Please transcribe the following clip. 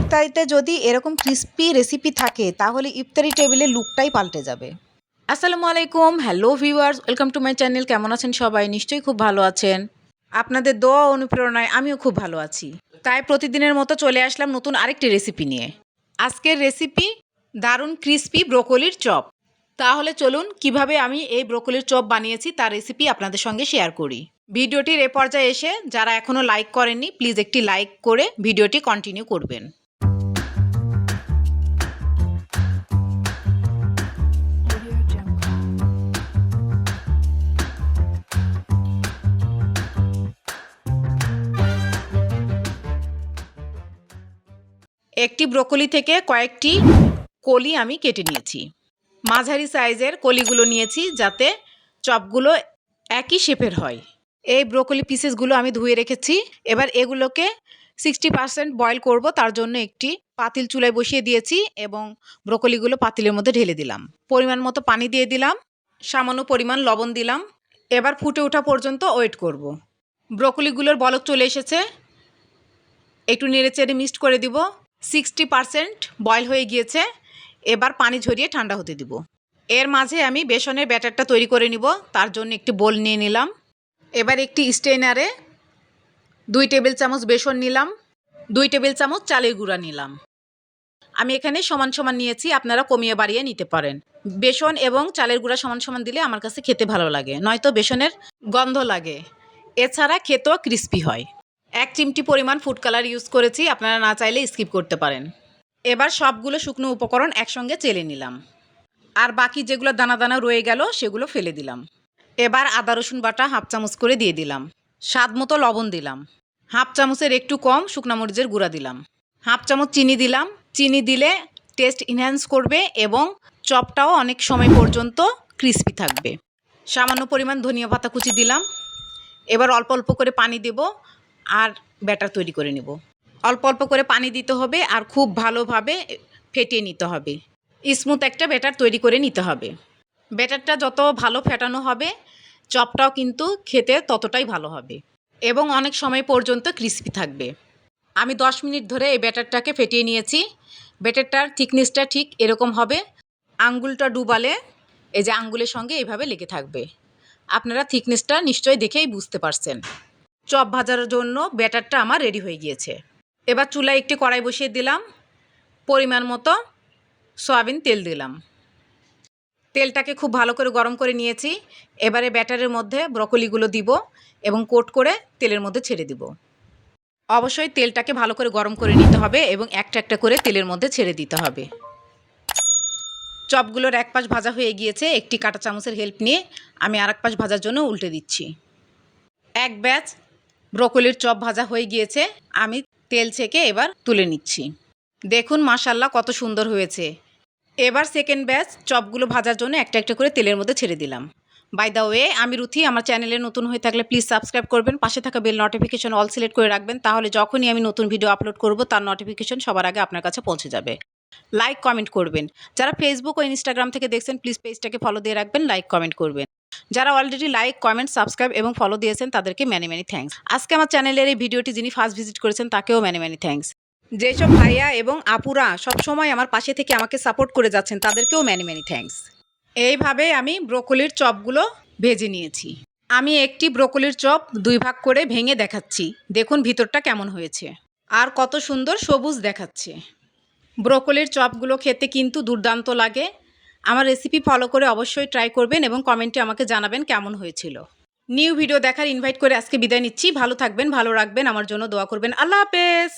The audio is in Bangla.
ইফতারিতে যদি এরকম ক্রিস্পি রেসিপি থাকে তাহলে ইফতারি টেবিলের লুকটাই পাল্টে যাবে। আসসালামু আলাইকুম, hello viewers, welcome to my channel. কেমন আছেন সবাই? নিশ্চয়ই খুব ভালো আছেন। আপনাদের দোয়া ও অনুপ্রেরণায় আমিও খুব ভালো আছি। তাই প্রতিদিনের মতো চলে আসলাম নতুন আরেকটি রেসিপি নিয়ে। আজকের রেসিপি দারুণ ক্রিস্পি ব্রোকলির চপ। তাহলে চলুন কিভাবে আমি এই ব্রোকলির চপ বানিয়েছি তার রেসিপি আপনাদের সঙ্গে শেয়ার করি। ভিডিওটির এ পর্যায়ে এসে যারা এখনও লাইক করেননি প্লিজ একটি লাইক করে ভিডিওটি কন্টিনিউ করবেন। একটি ব্রোকলি থেকে কয়েকটি কলি আমি কেটে নিয়েছি। মাঝারি সাইজের কলিগুলো নিয়েছি যাতে চপগুলো একই শেপের হয়। এই ব্রোকলি পিসেসগুলো আমি ধুয়ে রেখেছি। এবার এগুলোকে 60% বয়েল করব, তার জন্য একটি পাতিল চুলায় বসিয়ে দিয়েছি এবং ব্রোকলিগুলো পাতিলের মধ্যে ঢেলে দিলাম। পরিমাণ মতো পানি দিয়ে দিলাম, সামান্য পরিমাণ লবণ দিলাম। এবার ফুটে ওঠা পর্যন্ত ওয়েট করব। ব্রোকলিগুলোর বলক চলে এসেছে, একটু নেড়েচেড়ে মিক্সড করে দিব। 60% বয়েল হয়ে গিয়েছে। এবার পানি ঝরিয়ে ঠান্ডা হতে দিব। এর মাঝে আমি বেসনের ব্যাটারটা তৈরি করে নিব, তার জন্য একটি বোল নিয়ে নিলাম। এবার একটি স্ট্রেনারে 2 টেবিল চামচ বেসন নিলাম, 2 টেবিল চামচ চালের গুঁড়া নিলাম। আমি এখানে সমান সমান নিয়েছি, আপনারা কমিয়ে বাড়িয়ে নিতে পারেন। বেসন এবং চালের গুঁড়া সমান সমান দিলে আমার কাছে খেতে ভালো লাগে, নয়তো বেসনের গন্ধ লাগে। এছাড়া খেতেও ক্রিস্পি হয়। 1 চিমটি পরিমাণ ফুড কালার ইউজ করেছি, আপনারা না চাইলে স্কিপ করতে পারেন। এবার সবগুলো শুকনো উপকরণ একসঙ্গে চেলে নিলাম, আর বাকি যেগুলো দানা দানা রয়ে গেল সেগুলো ফেলে দিলাম। এবার আদা রসুন বাটা 1/2 চামচ করে দিয়ে দিলাম। স্বাদ মতো লবণ দিলাম। 1/2 চামচের একটু কম শুকনা মরিচের গুঁড়া দিলাম। 1/2 চামচ চিনি দিলাম। চিনি দিলে টেস্ট এনহ্যান্স করবে এবং চপটাও অনেক সময় পর্যন্ত ক্রিস্পি থাকবে। সামান্য পরিমাণ ধনিয়া পাতা কুচি দিলাম। এবার অল্প অল্প করে পানি দেব আর ব্যাটার তৈরি করে নেব। অল্প অল্প করে পানি দিতে হবে আর খুব ভালোভাবে ফেটিয়ে নিতে হবে। স্মুথ একটা ব্যাটার তৈরি করে নিতে হবে। ব্যাটারটা যত ভালো ফেটানো হবে চপটাও কিন্তু খেতে ততটাই ভালো হবে এবং অনেক সময় পর্যন্ত ক্রিস্পি থাকবে। আমি 10 মিনিট ধরে এই ব্যাটারটাকে ফেটিয়ে নিয়েছি। ব্যাটারটার থিকনেসটা ঠিক এরকম হবে। আঙ্গুলটা ডুবালে এই যে আঙ্গুলের সঙ্গে এইভাবে লেগে থাকবে। আপনারা থিকনেসটা নিশ্চয়ই দেখেই বুঝতে পারছেন। চপ ভাজার জন্য ব্যাটারটা আমার রেডি হয়ে গিয়েছে। এবার চুলায় একটি কড়াই বসিয়ে দিলাম। পরিমাণ মতো সয়াবিন তেল দিলাম। তেলটাকে খুব ভালো করে গরম করে নিয়েছি। এবারে ব্যাটারের মধ্যে ব্রকলিগুলো দিব এবং কোট করে তেলের মধ্যে ছেড়ে দিব। অবশ্যই তেলটাকে ভালো করে গরম করে নিতে হবে এবং একটা একটা করে তেলের মধ্যে ছেড়ে দিতে হবে। চপগুলোর এক পাশ ভাজা হয়ে গিয়েছে। একটি কাঁটা চামচের হেল্প নিয়ে আমি আর এক পাশ ভাজার জন্য উল্টে দিচ্ছি। এক ব্যাচ ব্রকলির চপ ভাজা হয়ে গিয়েছে। আমি তেল ছেঁকে এবার তুলে নিচ্ছি। দেখুন মাশাআল্লাহ কত সুন্দর হয়েছে। এবার সেকেন্ড ব্যাচ চপগুলো ভাজার জন্য একটা একটা করে তেলের মধ্যে ছেড়ে দিলাম। বাই দ্য ওয়ে, আমি রুথি। আমার চ্যানেলে নতুন হয়ে থাকলে প্লিজ সাবস্ক্রাইব করবেন, পাশে থাকা বেল নোটিফিকেশন অল সিলেক্ট করে রাখবেন, তাহলে যখনই আমি নতুন ভিডিও আপলোড করব তার নোটিফিকেশন সবার আগে আপনার কাছে পৌঁছে যাবে। লাইক কমেন্ট করবেন। যারা ফেসবুক ও ইনস্টাগ্রাম থেকে দেখছেন প্লিজ পেজটাকে ফলো দিয়ে রাখবেন, লাইক কমেন্ট করবেন। যারা অলরেডি লাইক কমেন্ট সাবস্ক্রাইব এবং ফলো দিয়েছেন তাদেরকে ম্যানি ম্যানি থ্যাঙ্কস। আজকে আমার চ্যানেলের এই ভিডিওটি যিনি ফার্স্ট ভিজিট করেছেন তাকেও ম্যানি ম্যানি থ্যাঙ্কস। যেসব ভাইয়া এবং আপুরা সবসময় আমার পাশে থেকে আমাকে সাপোর্ট করে যাচ্ছেন তাদেরকেও ম্যানি ম্যানি থ্যাঙ্কস। এইভাবে আমি ব্রোকলির চপগুলো ভেজে নিয়েছি। আমি একটি ব্রোকলির চপ 2 ভাগ করে ভেঙে দেখাচ্ছি। দেখুন ভিতরটা কেমন হয়েছে আর কত সুন্দর সবুজ দেখাচ্ছে। ব্রোকলির চপগুলো খেতে কিন্তু দুর্দান্ত লাগে। আমার রেসিপি ফলো করে অবশ্যই ট্রাই করবেন এবং কমেন্টে আমাকে জানাবেন কেমন হয়েছিল। নিউ ভিডিও দেখার ইনভাইট করে আজকে বিদায় নিচ্ছি। ভালো থাকবেন, ভালো রাখবেন, আমার জন্য দোয়া করবেন। আল্লাহ হাফেজ।